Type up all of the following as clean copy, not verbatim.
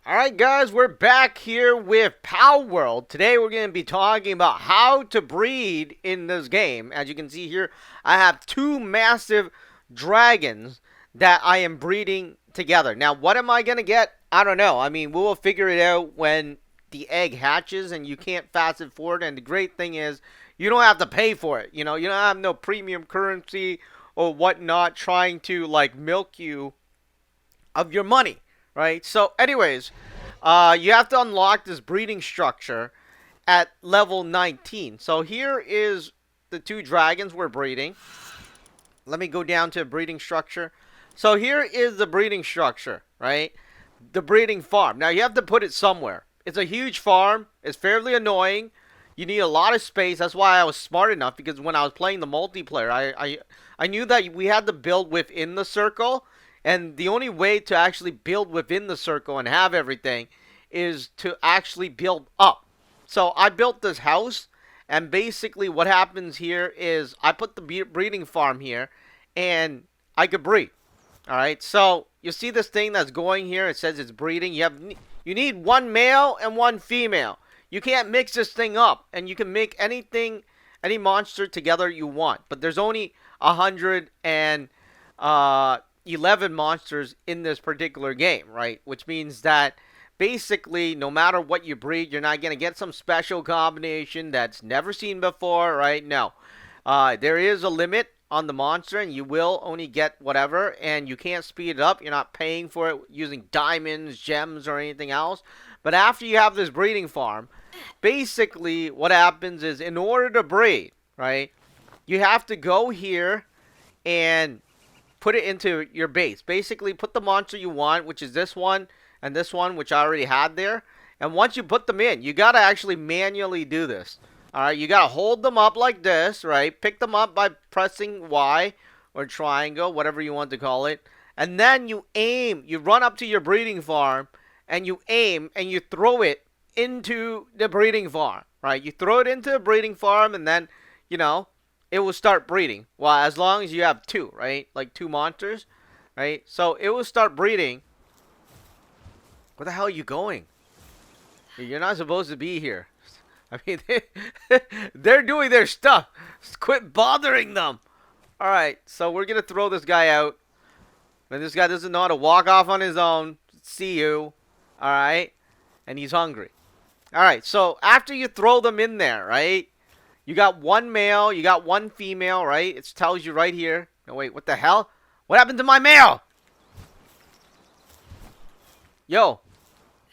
Alright guys, we're back here with Palworld. Today we're going to be talking about how to breed in this game. As you can see here, I have two massive dragons that I am breeding together. Now, what am I going to get? I don't know. I mean, we will figure it out when the egg hatches and you can't fast it forward. And the great thing is, you don't have to pay for it. You don't have no premium currency or whatnot trying to like milk you of your money. Right? So anyways, you have to unlock this breeding structure at level 19. So here is the two dragons we're breeding. Let me go down to breeding structure. So here is the breeding structure, right? The breeding farm. Now you have to put it somewhere. It's a huge farm. It's fairly annoying. You need a lot of space. That's why I was smart enough, because when I was playing the multiplayer, I knew that we had to build within the circle. And the only way to actually build within the circle and have everything is to actually build up. So I built this house, and basically what happens here is I put the breeding farm here, and I could breed. All right, so you see this thing that's going here. It says it's breeding. You need one male and one female. You can't mix this thing up, and you can make any monster together you want. But there's only 11 monsters in this particular game, right? Which means that basically no matter what you breed, you're not going to get some special combination that's never seen before, right? No. There is a limit on the monster, and you will only get whatever, and you can't speed it up. You're not paying for it using diamonds, gems, or anything else. But after you have this breeding farm, basically what happens is, in order to breed, right, you have to go here and put it into your base. Basically, put the monster you want, which is this one and this one, which I already had there. And once you put them in, you got to actually manually do this. Alright, you got to hold them up like this, right? Pick them up by pressing Y or triangle, whatever you want to call it. And then you aim. You run up to your breeding farm, and you aim, and you throw it into the breeding farm, right? You throw it into the breeding farm, and then, it will start breeding. Well, as long as you have two, right? Like two monsters, right? So it will start breeding. Where the hell are you going? You're not supposed to be here. I mean, they're doing their stuff. Quit bothering them. All right, so we're going to throw this guy out. And this guy doesn't know how to walk off on his own. See you. All right? And he's hungry. All right, so after you throw them in there, right? You got one male, you got one female, right? It tells you right here. No, wait, what the hell? What happened to my male? Yo.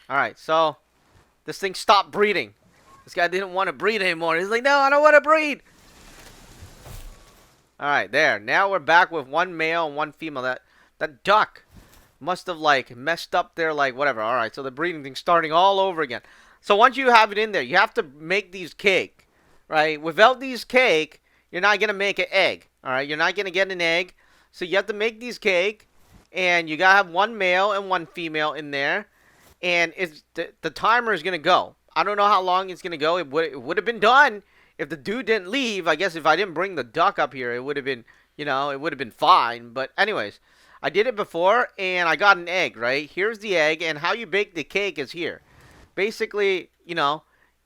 Alright, so this thing stopped breeding. This guy didn't want to breed anymore. He's like, no, I don't want to breed. Alright, there. Now we're back with one male and one female. That duck must have, like, messed up their, like, whatever. Alright, so the breeding thing's starting all over again. So once you have it in there, you have to make these cake. Right? Without these cake, you're not going to make an egg. Alright? You're not going to get an egg. So you have to make these cake. And you got to have one male and one female in there. And the timer is going to go. I don't know how long it's going to go. It would have been done if the dude didn't leave. I guess if I didn't bring the duck up here, it would have been, it would have been fine. But anyways, I did it before and I got an egg, right? Here's the egg. And how you bake the cake is here. Basically,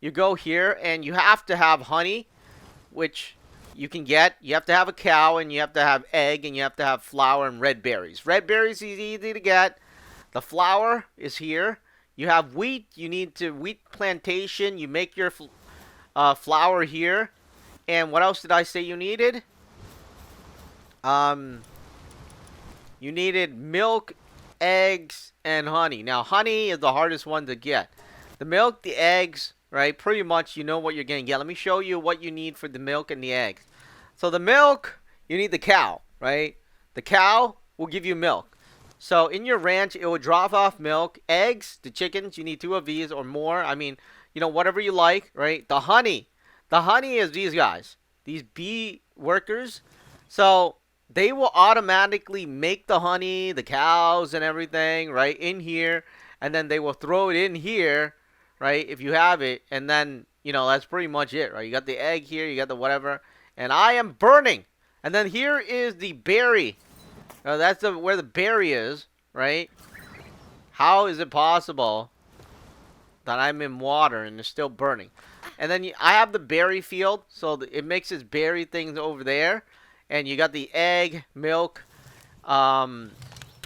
you go here, and you have to have honey, which you can get. You have to have a cow, and you have to have egg, and you have to have flour and red berries. Red berries is easy to get. The flour is here. You have wheat. You need to wheat plantation. You make your flour here. And what else did I say you needed? You needed milk, eggs, and honey. Now, honey is the hardest one to get. The milk, the eggs, right? Pretty much you know what you're going to get. Let me show you what you need for the milk and the eggs. So the milk, you need the cow, right? The cow will give you milk. So in your ranch, it will drop off milk. Eggs, the chickens, you need 2 of these or more. I mean, whatever you like, right? The honey is these guys. These bee workers. So they will automatically make the honey, the cows and everything, right? In here. And then they will throw it in here. Right, if you have it, and then, that's pretty much it, right? You got the egg here, you got the whatever, and I am burning. And then here is the berry. That's where the berry is, right? How is it possible that I'm in water and it's still burning. And then I have the berry field, so it makes its berry things over there. And you got the egg, milk, um,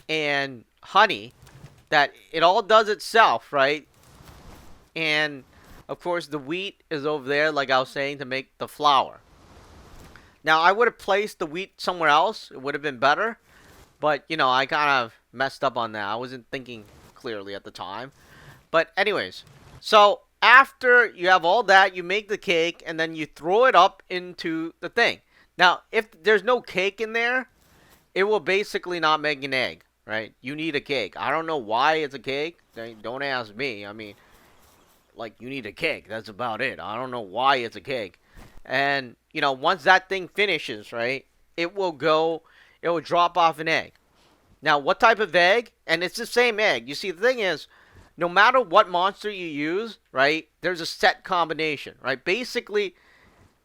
and honey that it all does itself, right? And of course, the wheat is over there, like I was saying, to make the flour. Now, I would have placed the wheat somewhere else. It would have been better. But, I kind of messed up on that. I wasn't thinking clearly at the time. But anyways, so after you have all that, you make the cake, and then you throw it up into the thing. Now, if there's no cake in there, it will basically not make an egg, right? You need a cake. I don't know why it's a cake. Don't ask me. I mean, like, you need a cake. That's about it. I don't know why it's a cake. And, once that thing finishes, right, it will drop off an egg. Now, what type of egg? And it's the same egg. You see, the thing is, no matter what monster you use, right, there's a set combination, right? Basically,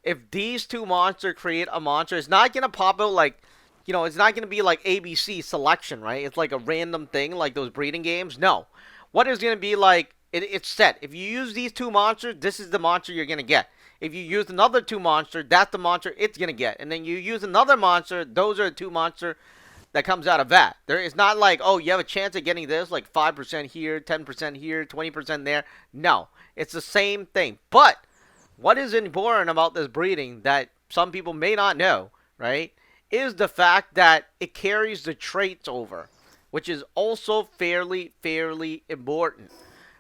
if these two monsters create a monster, it's not going to pop out like, it's not going to be like ABC selection, right? It's like a random thing like those breeding games. No. What is going to be like, it's set. If you use these two monsters, this is the monster you're going to get. If you use another two monster, that's the monster it's going to get. And then you use another monster, those are the two monster that comes out of that. It's not like, oh, you have a chance of getting this, like 5% here, 10% here, 20% there. No, it's the same thing. But what is important about this breeding that some people may not know, right, is the fact that it carries the traits over, which is also fairly important,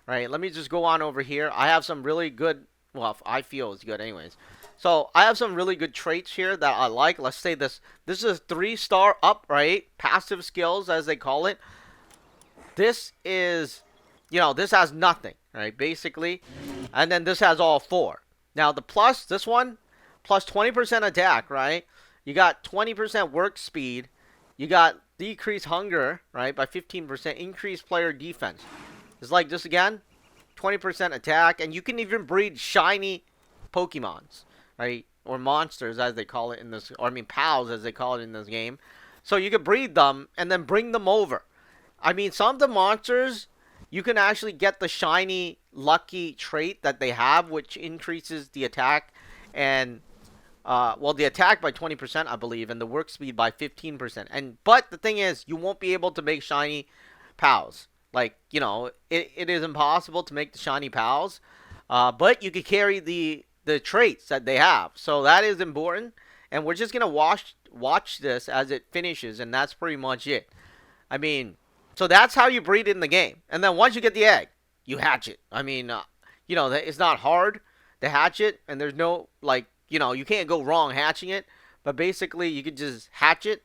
right? Let me just go on over here. I have some really good, well, I feel it's good anyways. So I have some really good traits here that I like. Let's say this. This is 3-star up, right? Passive skills, as they call it. This is, this has nothing, right? Basically. And then this has all 4. Now the plus, this one, plus 20% attack, right? You got 20% work speed. You got decreased hunger, right? By 15%. Increased player defense. It's like this again. 20% attack. And you can even breed shiny Pokemons, right? Or monsters, as they call it in this, or I mean pals, as they call it in this game. So you can breed them and then bring them over. I mean, some of the monsters, you can actually get the shiny lucky trait that they have, which increases the attack and, the attack by 20%, I believe, and the work speed by 15%. But the thing is, you won't be able to make shiny pals. Like, it is impossible to make the shiny pals. But you can carry the traits that they have. So that is important. And we're just going to watch this as it finishes. And that's pretty much it. I mean, so that's how you breed in the game. And then once you get the egg, you hatch it. I mean, it's not hard to hatch it. And there's no, like, you can't go wrong hatching it. But basically, you can just hatch it.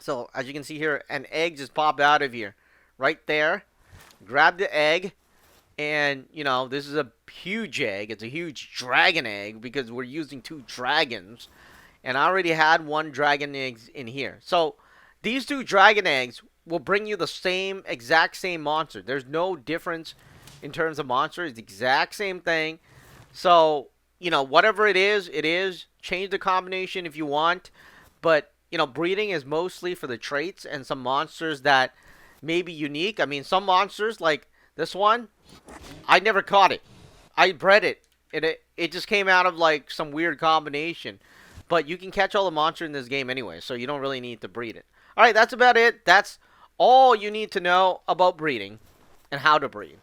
So as you can see here, an egg just popped out of here. Right there. Grab the egg. And, this is a huge egg. It's a huge dragon egg because we're using 2 dragons. And I already had 1 dragon egg in here. So, these 2 dragon eggs will bring you the exact same monster. There's no difference in terms of monster. It's the exact same thing. So, whatever it is, it is. Change the combination if you want. But, breeding is mostly for the traits and some monsters that may be unique. I mean, some monsters, like this one, I never caught it. I bred it. It just came out of like some weird combination. But you can catch all the monsters in this game anyway, so you don't really need to breed it. Alright, that's about it. That's all you need to know about breeding and how to breed.